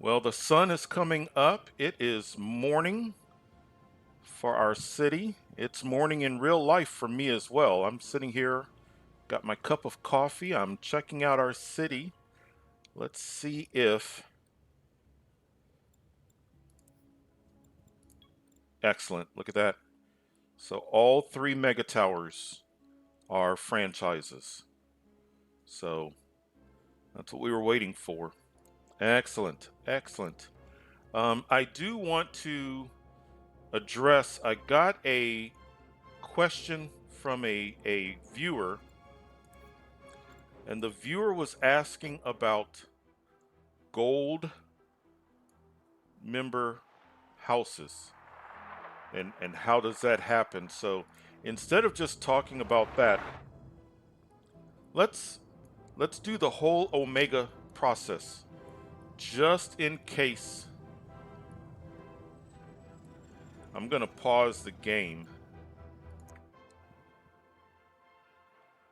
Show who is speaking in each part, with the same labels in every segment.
Speaker 1: Well, the sun is coming up. It is morning for our city. It's morning in real life for me as well. I'm sitting here, got my cup of coffee. I'm checking out our city. Let's see if. Excellent. Look at that. So, all three mega towers are franchises. So, that's what we were waiting for. Excellent. Excellent. I do want to address, I got a question from a viewer, and the viewer was asking about gold member houses and how does that happen. So instead of just talking about that, let's let's do the whole Omega process just in case. I'm going to pause the game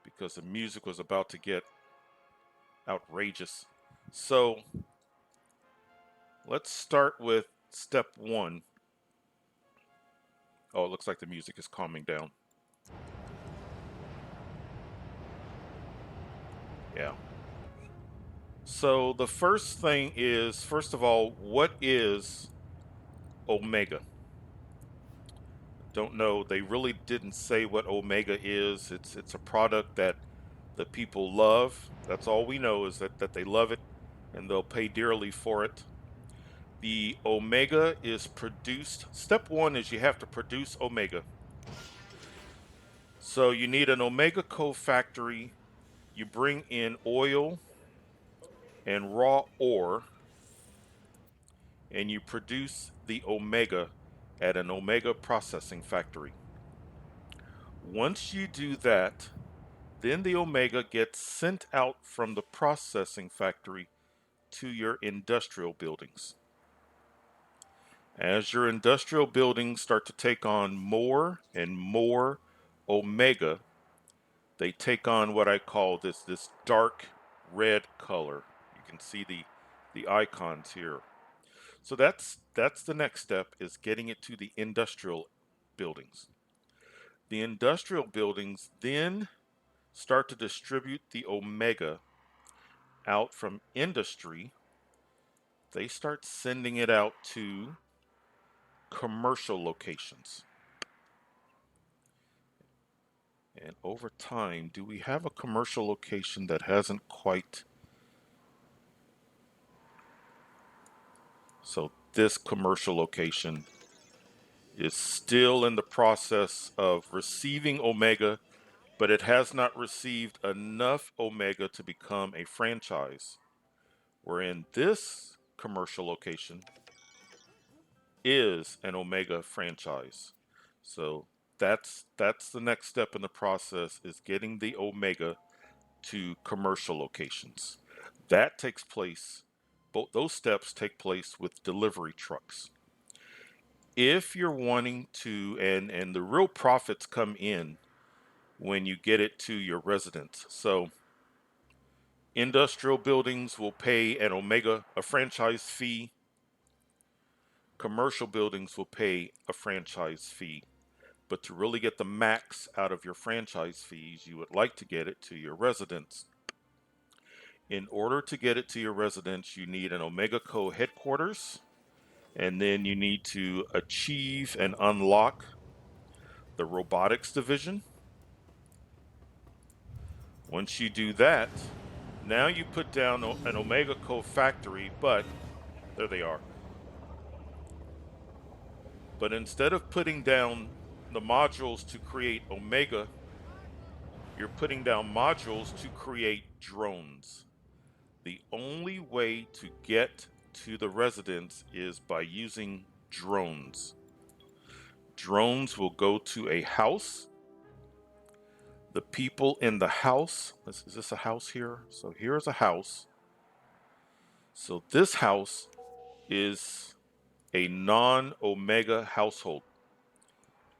Speaker 1: because the music was about to get outrageous. So let's start with step one. Oh, it looks like the music is calming down. Yeah. So the first thing is, first of all, what is Omega? Don't know. They really didn't say what Omega is. It's a product that the people love. That's all we know is that they love it and they'll pay dearly for it. The Omega is produced. Step one is you have to produce Omega. So you need an Omega co-factory. You bring in oil and raw ore, and you produce the Omega at an Omega processing factory. Once you do that, then the Omega gets sent out from the processing factory to your industrial buildings. As your industrial buildings start to take on more and more Omega, they take on what I call this dark red color. You can see the icons here. So that's the next step, is getting it to the industrial buildings. The industrial buildings then start to distribute the Omega out from industry. They start sending it out to commercial locations. And over time, do we have a commercial location that hasn't quite? So this commercial location is still in the process of receiving Omega, but it has not received enough Omega to become a franchise. Wherein this commercial location is an Omega franchise. So that's the next step in the process, is getting the Omega to commercial locations. That takes place, both those steps take place with delivery trucks. If you're wanting to, and the real profits come in when you get it to your residents. So industrial buildings will pay an Omega, a franchise fee. Commercial buildings will pay a franchise fee. But to really get the max out of your franchise fees, you would like to get it to your residents. In order to get it to your residents, you need an Omega Co headquarters, and then you need to achieve and unlock the robotics division. Once you do that, now you put down an Omega Co factory, but there they are. But instead of putting down the modules to create Omega, you're putting down modules to create drones. The only way to get to the residents is by using drones. Drones will go to a house. The people in the house, is this a house here? So here's a house. So this house is a non-Omega household.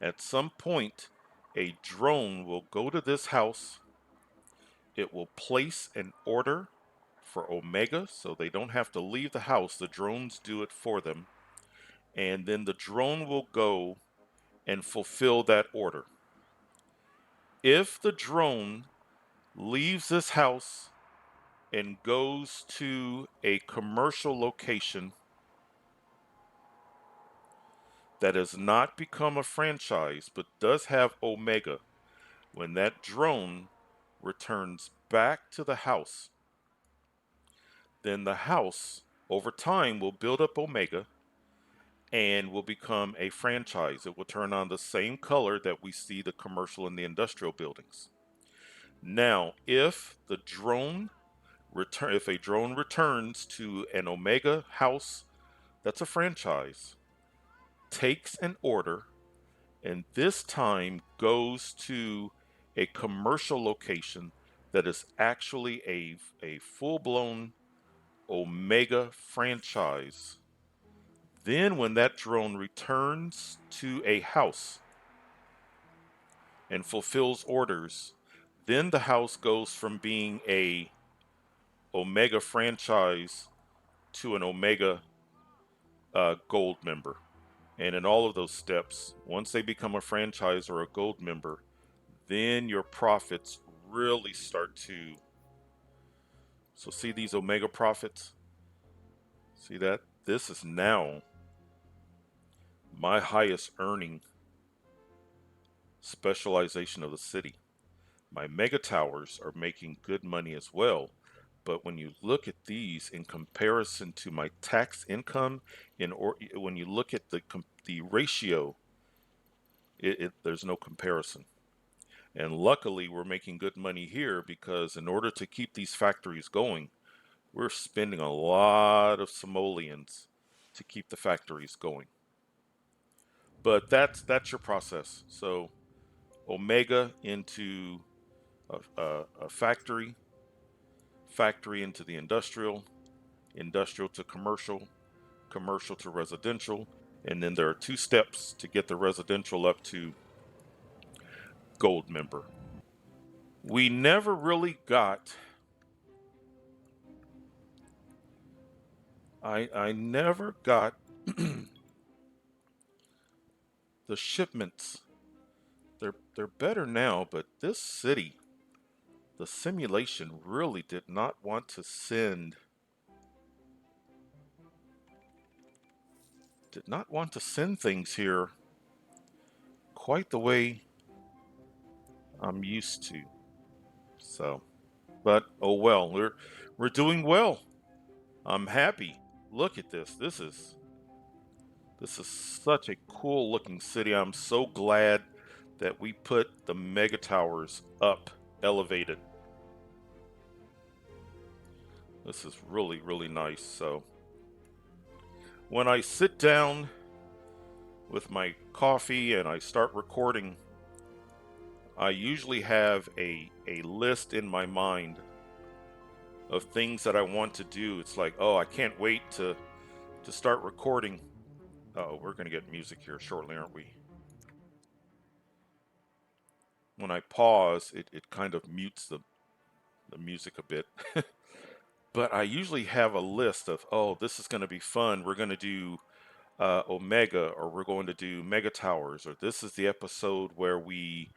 Speaker 1: At some point, a drone will go to this house. It will place an order for Omega, so they don't have to leave the house. The drones do it for them. And then the drone will go and fulfill that order. If the drone leaves this house and goes to a commercial location that has not become a franchise but does have Omega, when that drone returns back to the house, then the house over time will build up Omega and will become a franchise. It will turn on the same color that we see the commercial and the industrial buildings. Now, if a drone returns to an Omega house that's a franchise, takes an order, and this time goes to a commercial location that is actually a full-blown Omega franchise, then when that drone returns to a house and fulfills orders, then the house goes from being a Omega franchise to an Omega gold member. And in all of those steps, once they become a franchise or a gold member, then your profits really start to. So see these Omega profits? See that? This is now my highest earning specialization of the city. My mega towers are making good money as well. But when you look at these in comparison to my tax income, when you look at the ratio, there's no comparison. And luckily, we're making good money here because in order to keep these factories going, we're spending a lot of simoleons to keep the factories going. But that's your process. So Omega into a factory into the industrial to commercial to residential, and then there are 2 steps to get the residential up to gold member. We never really got, I never got the shipments. They're better now, but this city, the simulation really did not want to send things here quite the way I'm used to. So, but oh well, we're doing well. I'm happy. Look at this. This is such a cool looking city. I'm so glad that we put the mega towers up, elevated. This is really, really nice. So when I sit down with my coffee and I start recording, I usually have a list in my mind of things that I want to do. It's like, oh, I can't wait to start recording. Oh, we're going to get music here shortly, aren't we? When I pause, it kind of mutes the music a bit. But I usually have a list of, oh, this is going to be fun. We're going to do Omega, or we're going to do Mega Towers, or this is the episode where we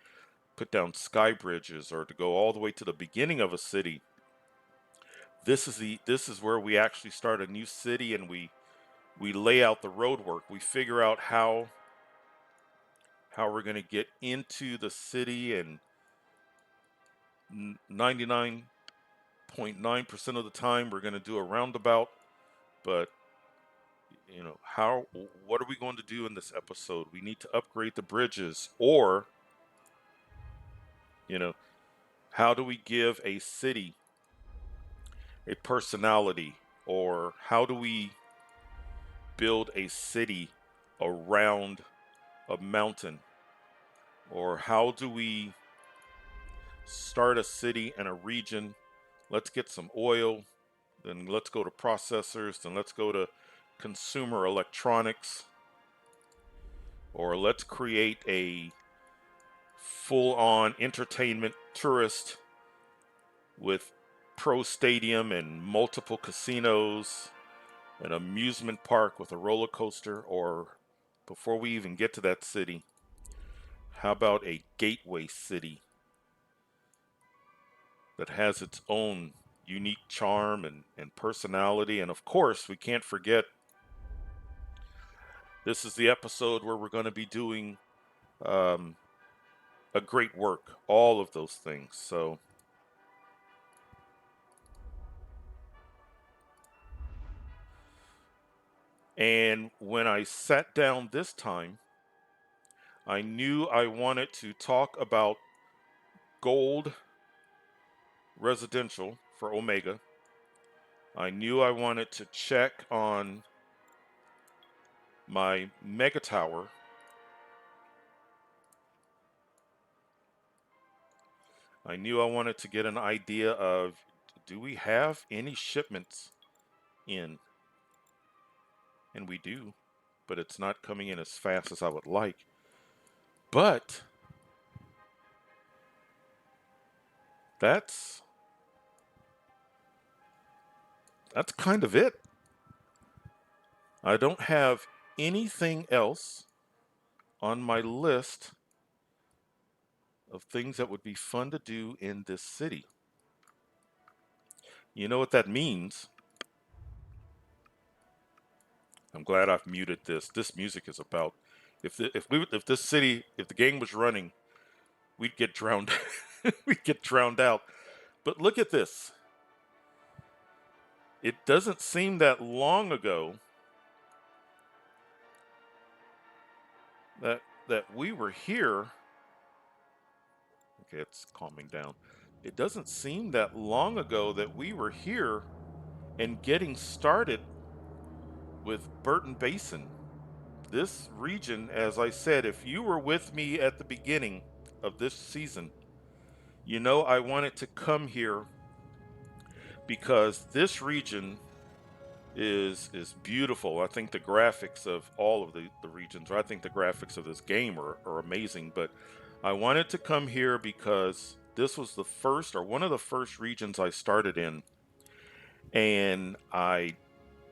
Speaker 1: put down sky bridges, or to go all the way to the beginning of a city. This is where we actually start a new city, and we lay out the road work. We figure out how we're going to get into the city, and 99.9% of the time we're going to do a roundabout. But you know, what are we going to do in this episode? We need to upgrade the bridges, or you know, how do we give a city a personality, or how do we build a city around a mountain, or how do we start a city in a region? Let's get some oil, then let's go to processors, then let's go to consumer electronics, or let's create a full-on entertainment tourist with pro stadium and multiple casinos, an amusement park with a roller coaster, or before we even get to that city, how about a gateway city that has its own unique charm and personality? And of course, we can't forget, this is the episode where we're going to be doing a great work, all of those things. So and when I sat down this time, I knew I wanted to talk about gold residential for Omega. I knew I wanted to check on my mega tower. I knew I wanted to get an idea of, do we have any shipments in? And we do, but it's not coming in as fast as I would like. But that's kind of it. I don't have anything else on my list of things that would be fun to do in this city. You know what that means? I'm glad I've muted this. This music is about, if the game was running, we'd get drowned. We'd get drowned out. But look at this. It doesn't seem that long ago that we were here. Okay, it's calming down. It doesn't seem that long ago that we were here and getting started with Burton Basin. This region, as I said, if you were with me at the beginning of this season, you know I wanted to come here because this region is beautiful. I think the graphics of all of the regions, or I think the graphics of this game are amazing, but I wanted to come here because this was the first, or one of the first regions I started in, and I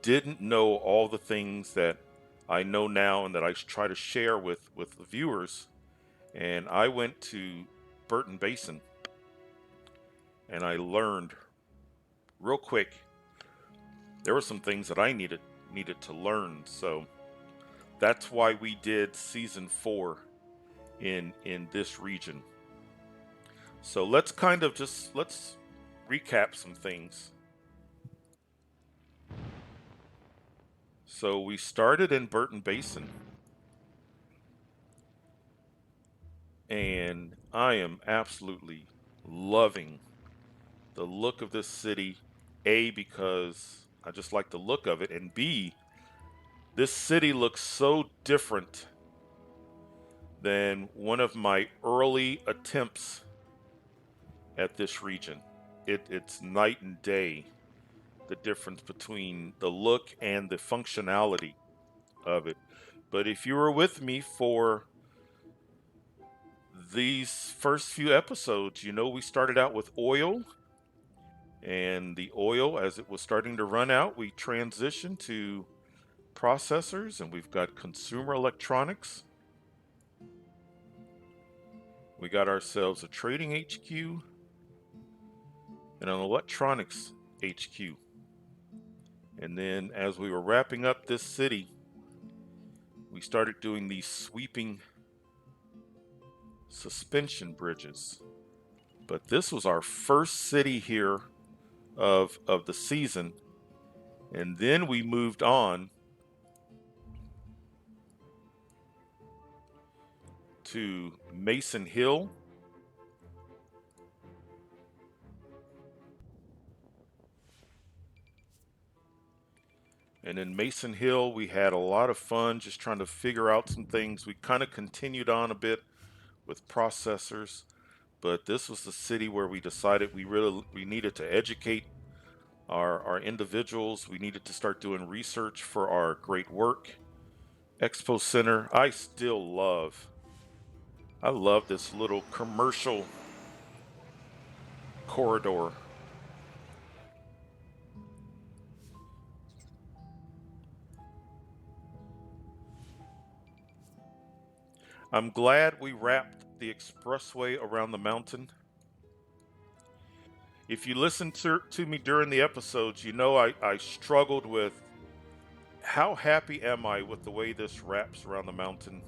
Speaker 1: didn't know all the things that I know now and that I try to share with the viewers. And I went to Burton Basin and I learned real quick. There were some things that I needed to learn. So that's why we did season 4 in this region. So let's recap some things. So we started in Burton Basin, and I am absolutely loving the look of this city. A, because I just like the look of it, and B, this city looks so different than one of my early attempts at this region. It's night and day, the difference between the look and the functionality of it. But if you were with me for these first few episodes, you know we started out with oil, and the oil, as it was starting to run out, we transitioned to processors, and we've got consumer electronics. We got ourselves a trading HQ and an electronics HQ. And then as we were wrapping up this city, we started doing these sweeping suspension bridges. But this was our first city here of the season. And then we moved on to Mason Hill. And in Mason Hill, we had a lot of fun just trying to figure out some things. We kind of continued on a bit with processors, but this was the city where we decided we needed to educate our individuals. We needed to start doing research for our great work. Expo Center, I love this little commercial corridor I'm glad we wrapped the expressway around the mountain. If you listen to me during the episodes, you know I struggled with how happy am I with the way this wraps around the mountain.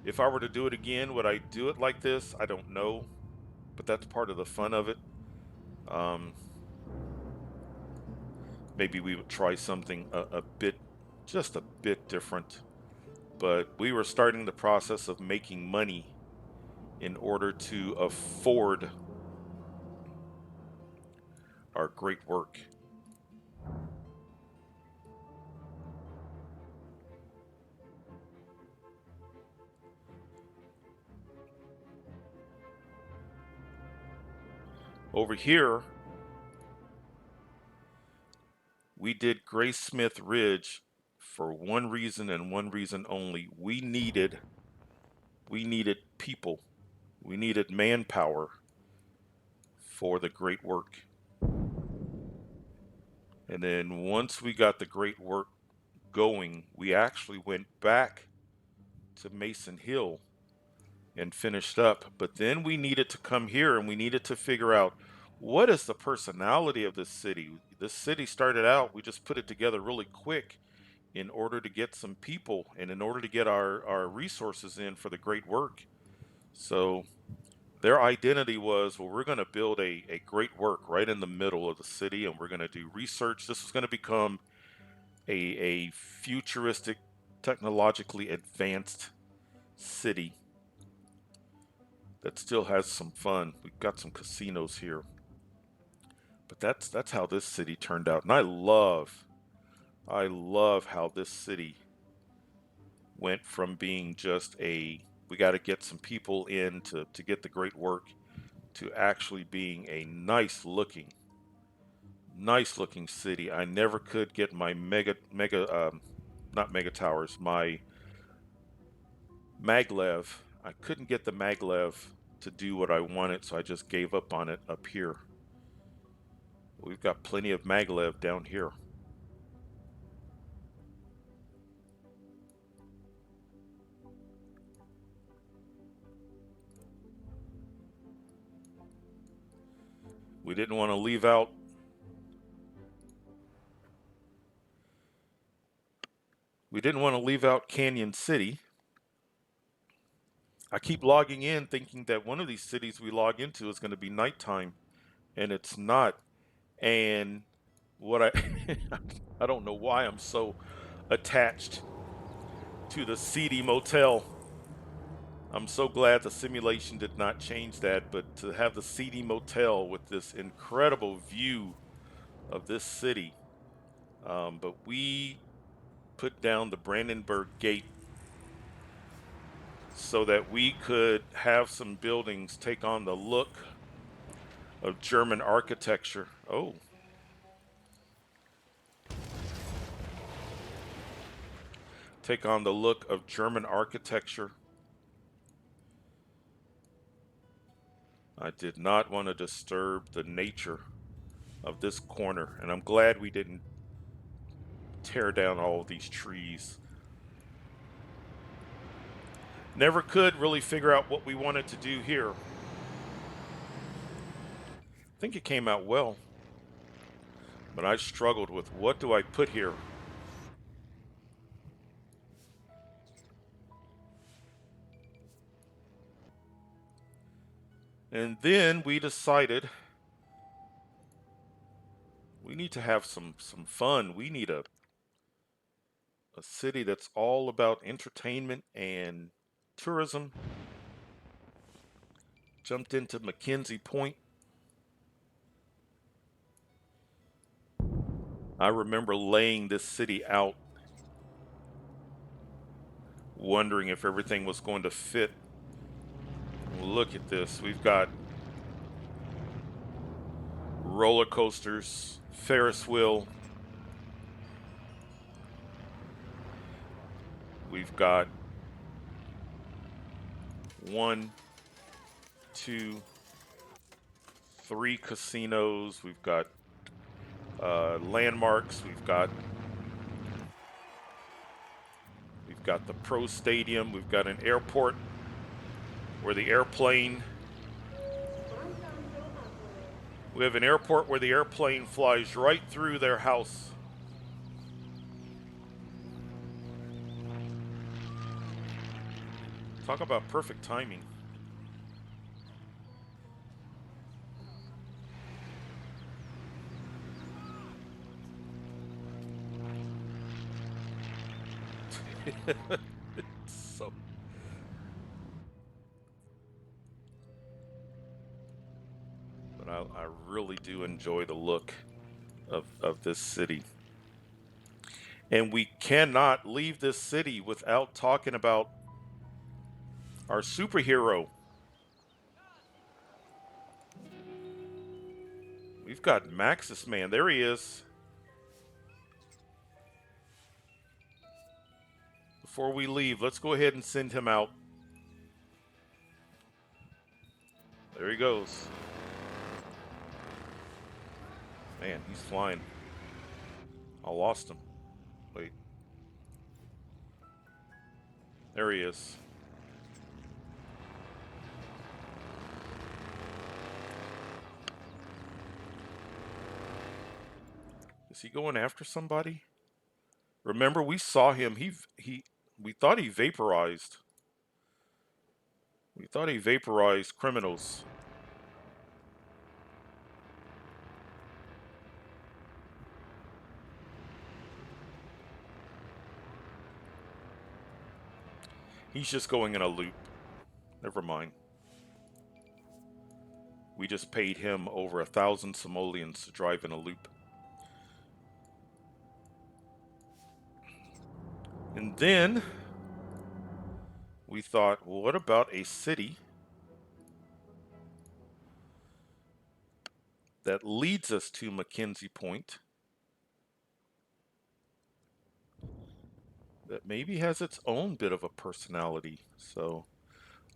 Speaker 1: If I were to do it again, would I do it like this? I don't know, but that's part of the fun of it. Um, Maybe we would try something a bit, just a bit different. But we were starting the process of making money in order to afford our great work. Over here, we did Graysmith Ridge for one reason and one reason only. We needed people. We needed manpower for the great work. And then once we got the great work going, we actually went back to Mason Hill and finished up. But then we needed to come here and we needed to figure out what is the personality of this city. This city started out, we just put it together really quick in order to get some people and in order to get our resources in for the great work. So their identity was, well, we're going to build a great work right in the middle of the city and we're going to do research. This was going to become a futuristic, technologically advanced city that still has some fun. We've got some casinos here. But that's how this city turned out. And I love how this city went from being just we got to get some people in to get the great work to actually being a nice looking city. I never could get my not mega towers, my maglev. I couldn't get the maglev to do what I wanted, so I just gave up on it up here. We've got plenty of maglev down here. We didn't want to leave out Canyon City. I keep logging in thinking that one of these cities we log into is going to be nighttime, and it's not. And what I I don't know why I'm so attached to the seedy motel. I'm so glad the simulation did not change that, but to have the seedy motel with this incredible view of this city. But we put down the Brandenburg Gate so that we could have some buildings take on the look of German architecture. Oh, take on the look of German architecture. I did not want to disturb the nature of this corner, and I'm glad we didn't tear down all of these trees. Never could really figure out what we wanted to do here. I think it came out well, but I struggled with what do I put here. And then we decided we need to have some fun. We need a city that's all about entertainment and tourism. Jumped into McKenzie Point. I remember laying this city out, wondering if everything was going to fit. Look at this. We've got roller coasters, Ferris wheel. We've got 1, 2, 3 casinos. We've got landmarks. We've got got the pro stadium. We've got an airport where the airplane. We have an airport where the airplane flies right through their house. Talk about perfect timing. So, but I really do enjoy the look of this city. And we cannot leave this city without talking about our superhero. We've got Maxis Man. There he is. Before we leave, let's go ahead and send him out. There he goes. Man, he's flying. I lost him. Wait. There he is. Is he going after somebody? Remember, we saw him. We thought he vaporized. We thought he vaporized criminals. He's just going in a loop. Never mind. We just paid him over 1,000 simoleons to drive in a loop. And then we thought, well, what about a city that leads us to McKenzie Point that maybe has its own bit of a personality? So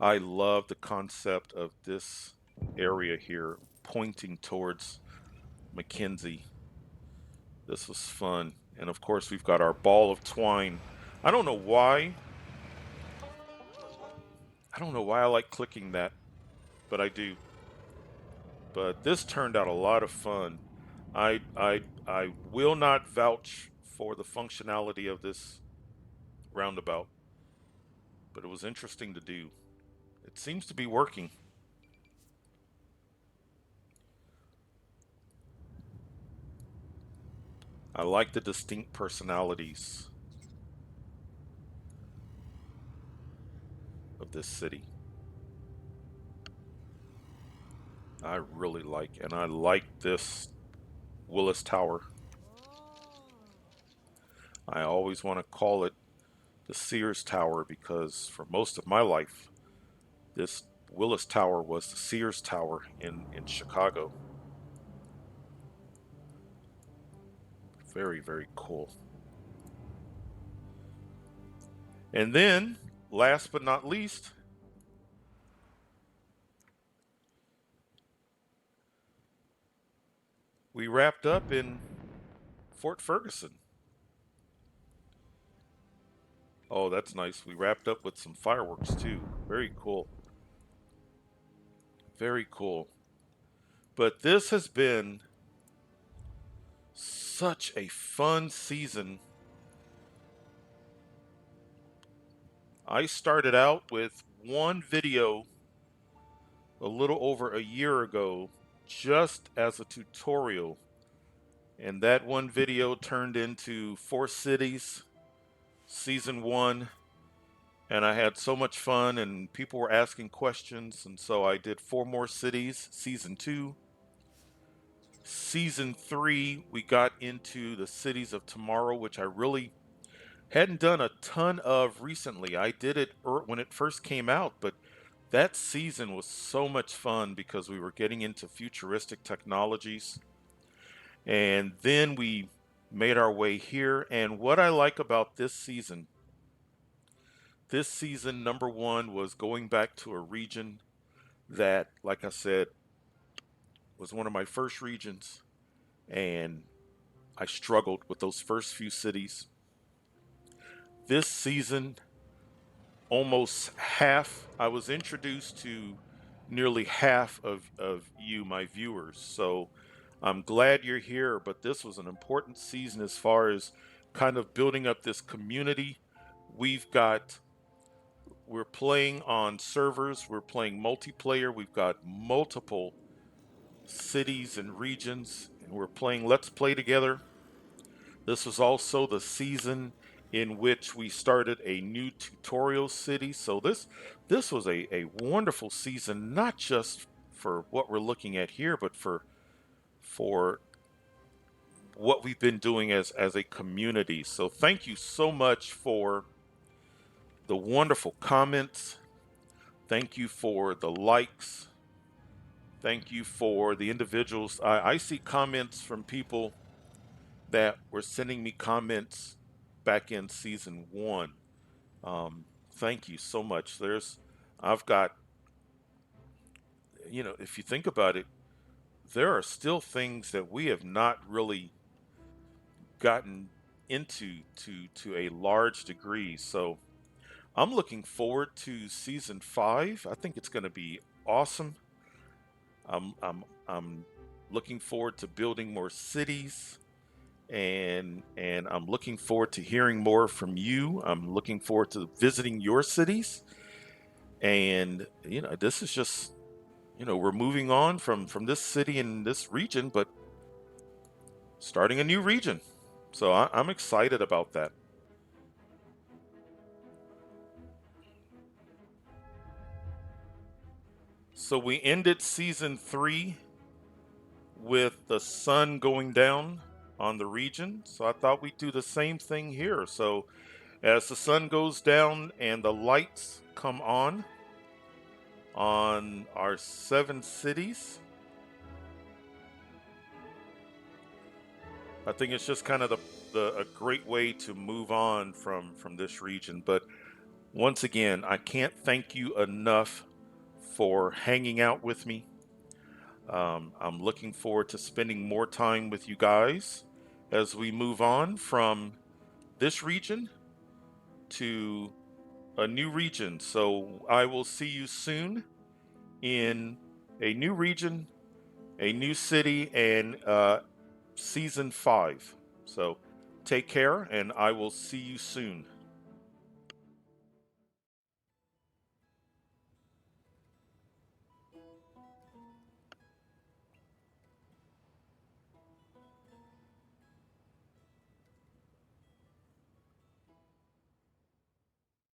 Speaker 1: I love the concept of this area here pointing towards McKenzie. This was fun. And of course, we've got our ball of twine. I don't know why. I don't know why I like clicking that, but I do. But this turned out a lot of fun. I will not vouch for the functionality of this roundabout, but it was interesting to do. It seems to be working. I like the distinct personalities of this city. I really like, and I like this Willis Tower. I always want to call it the Sears Tower because for most of my life, this Willis Tower was the Sears Tower in Chicago. Very, very cool. And then, last but not least, we wrapped up in Fort Ferguson. Oh, that's nice. We wrapped up with some fireworks too. Very cool. Very cool. But this has been such a fun season. I started out with one video a little over a year ago just as a tutorial. And that one video turned into 4 cities, season 1. And I had so much fun and people were asking questions. And so I did 4 more cities, season 2. Season 3, we got into the cities of tomorrow, which I really hadn't done a ton of recently. I did it when it first came out, but that season was so much fun because we were getting into futuristic technologies. And then we made our way here. And what I like about this season, number 1 was going back to a region that, like I said, was one of my first regions. And I struggled with those first few cities. This season, almost half. I was introduced to nearly half of you, my viewers. So I'm glad you're here. But this was an important season as far as kind of building up this community. We've got we're playing on servers, we're playing multiplayer, we've got multiple cities and regions, and we're playing Let's Play together. This was also the season in which we started a new tutorial city. So this was a wonderful season, not just for what we're looking at here, but for what we've been doing as a community. So thank you so much for the wonderful comments. Thank you for the likes. Thank you for the individuals. I see comments from people that were sending me comments back in season one. Thank you so much. I've got, if you think about it, there are still things that we have not really gotten into to a large degree. So I'm looking forward to season five. I think it's going to be awesome. I'm looking forward to building more cities, and I'm looking forward to hearing more from you. I'm looking forward to visiting your cities. And this is just, we're moving on from this city and this region, but starting a new region. So I'm excited about that. So we ended season 3 with the sun going down on the region. So I thought we'd do the same thing here. So as the sun goes down and the lights come on our 7 cities, I think it's just kind of a great way to move on from this region. But once again, I can't thank you enough for hanging out with me. I'm looking forward to spending more time with you guys as we move on from this region to a new region. So I will see you soon in a new region, a new city, and season 5. So take care, and I will see you soon.